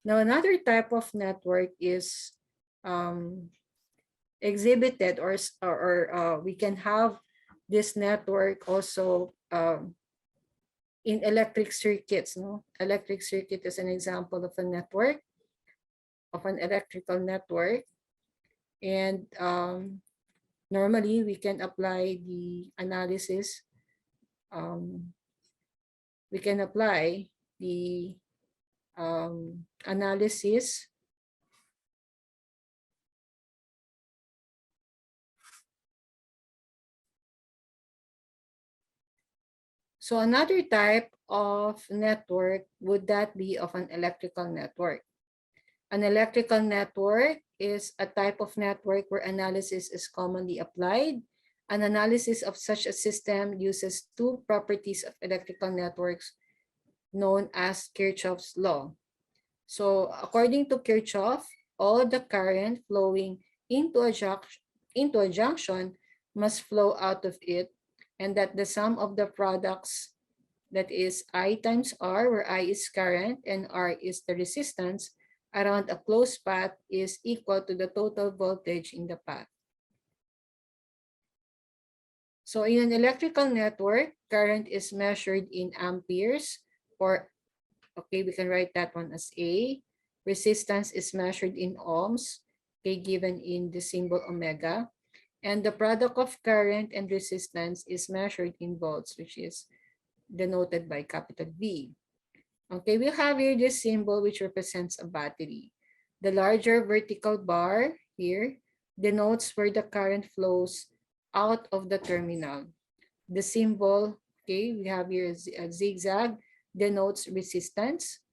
Now, another type of network is exhibited, or we can have this network also in electric circuits. No, electric circuit is an example of a network, of an electrical network, and normally we can apply the analysis. We can apply the analysis So another type of network would that be of an electrical network. An electrical network is a type of network where analysis is commonly applied. An analysis of such a system uses two properties of electrical networks known as Kirchhoffs law. So according to Kirchhoff, all the current flowing into a junction must flow out of it, and that the sum of the products, that is I times R, where I is current and R is the resistance, around a closed path is equal to the total voltage in the path. So in an electrical network, current is measured in amperes, or okay, we can write that one as A. Resistance is measured in ohms, okay, given in the symbol omega. And the product of current and resistance is measured in volts, which is denoted by capital V. Okay, we have here this symbol which represents a battery. The larger vertical bar here denotes where the current flows out of the terminal. The symbol, okay, we have here a zigzag, denotes resistance,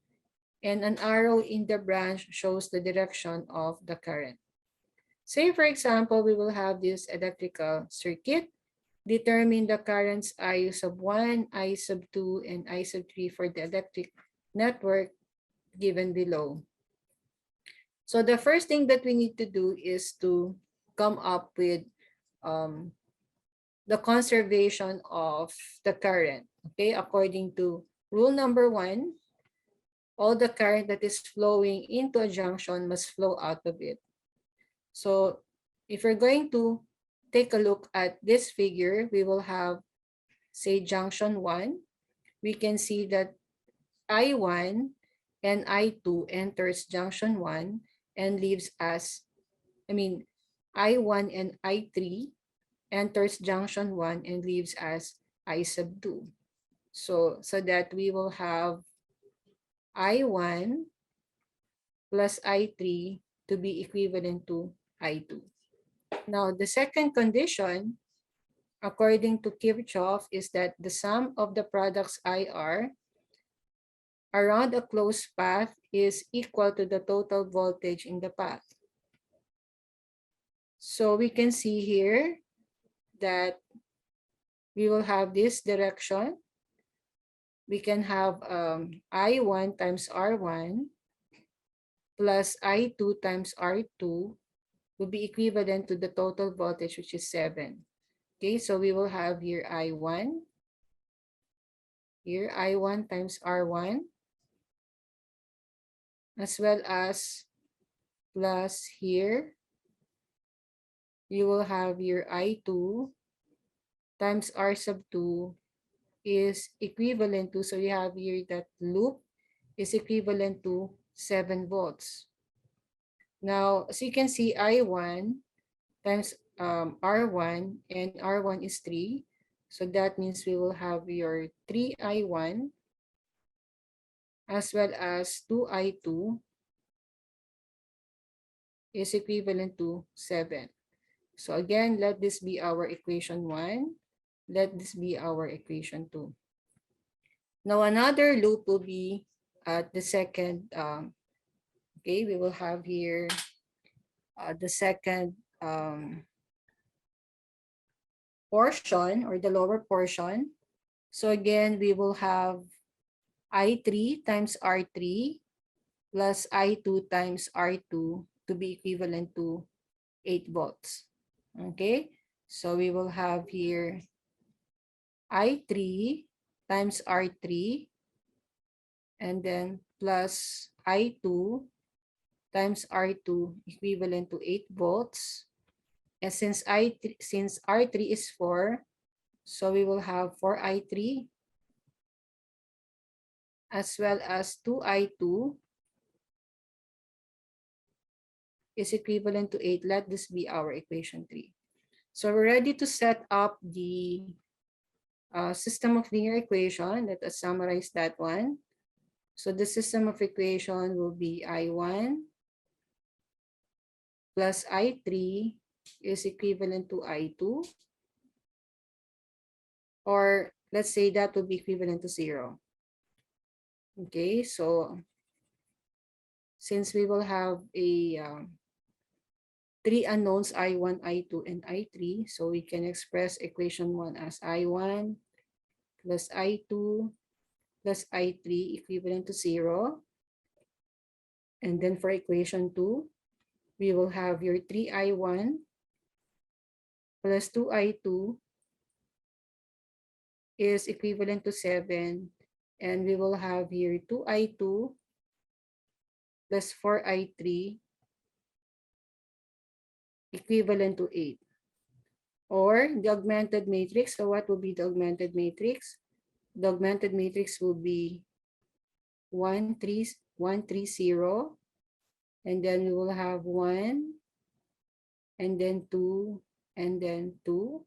and an arrow in the branch shows the direction of the current. Say, for example, we will have this electrical circuit. Determine the currents I sub 1, I sub 2, and I sub 3 for the electric network given below. So the first thing that we need to do is to come up with the conservation of the current. Okay, according to rule number 1, all the current that is flowing into a junction must flow out of it. So if we're going to take a look at this figure, we will have, say, junction 1. We can see that I1 and I2 enters junction 1 and leaves as, I1 and I3 enters junction 1 and leaves as I sub 2. So that we will have I1 plus I3 to be equivalent to I2. Now, the second condition, according to Kirchhoff, is that the sum of the products IR around a closed path is equal to the total voltage in the path. So we can see here that we will have this direction. We can have I1 times R1 plus I2 times R2 will be equivalent to the total voltage, which is 7. Okay, so we will have here I1 times R1, as well as plus here you will have your I2 times R sub 2 is equivalent to, so you have here that loop is equivalent to 7 volts. Now, as you can see, I1 times R1, and R1 is 3. So that means we will have your 3I1 as well as 2I2 is equivalent to 7. So again, let this be our equation 1. Let this be our equation 2. Now another loop will be at the second, okay, we will have here the second portion, or the lower portion. So again, we will have I3 times R3 plus I2 times R2 to be equivalent to 8 volts. Okay, so we will have here I3 times R3 and then plus I2 times R2 equivalent to 8 volts. And since R3 is 4, so we will have 4I3 as well as 2I2 is equivalent to 8. Let this be our equation 3. So we're ready to set up the system of linear equation. Let us summarize that one. So the system of equation will be I1 plus I3 is equivalent to I2. Or let's say that will be equivalent to 0. Okay, so since we will have a 3 unknowns, I1, I2, and I3, so we can express equation 1 as I1 plus I2 plus I3 equivalent to 0. And then for equation 2, we will have your 3I1 plus 2I2 is equivalent to 7. And we will have here 2I2 plus 4I3 equivalent to 8. Or the augmented matrix. So what will be the augmented matrix? The augmented matrix will be 1, 3, 1, 3, 0. And then we will have 1, and then 2, and then 2.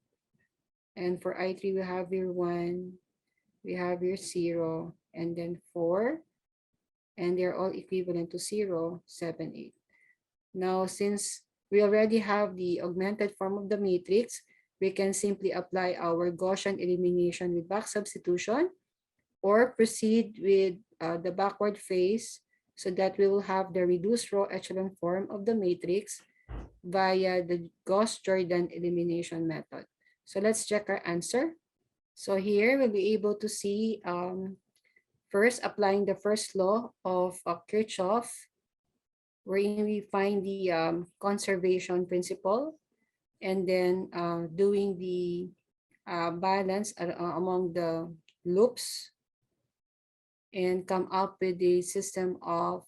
And for I3, we have your 1, we have your 0, and then 4. And they're all equivalent to 0, 7, 8. Now, since we already have the augmented form of the matrix, we can simply apply our Gaussian elimination with back substitution or proceed with the backward phase so that we will have the reduced row echelon form of the matrix via the Gauss-Jordan elimination method. So let's check our answer. So here we'll be able to see first applying the first law of Kirchhoff, wherein we find the conservation principle, and then doing the balance among the loops and come up with the system of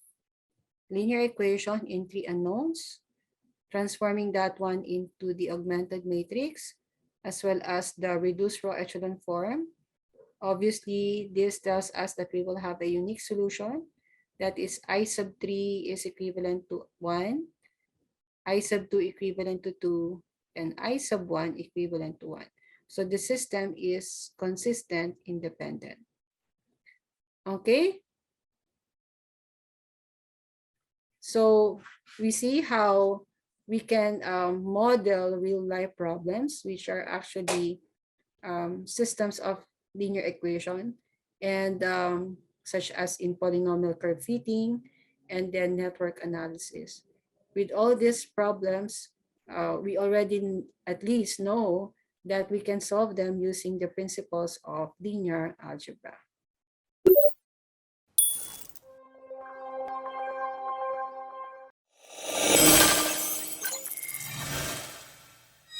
linear equation in 3 unknowns, transforming that one into the augmented matrix, as well as the reduced row echelon form. Obviously, this tells us that we will have a unique solution. That is I sub 3 is equivalent to 1, I sub 2 equivalent to 2, and I sub 1 equivalent to 1. So the system is consistent, independent. Okay? So we see how we can model real-life problems, which are actually systems of linear equation, and such as in polynomial curve fitting, and then network analysis. With all these problems, we already at least know that we can solve them using the principles of linear algebra.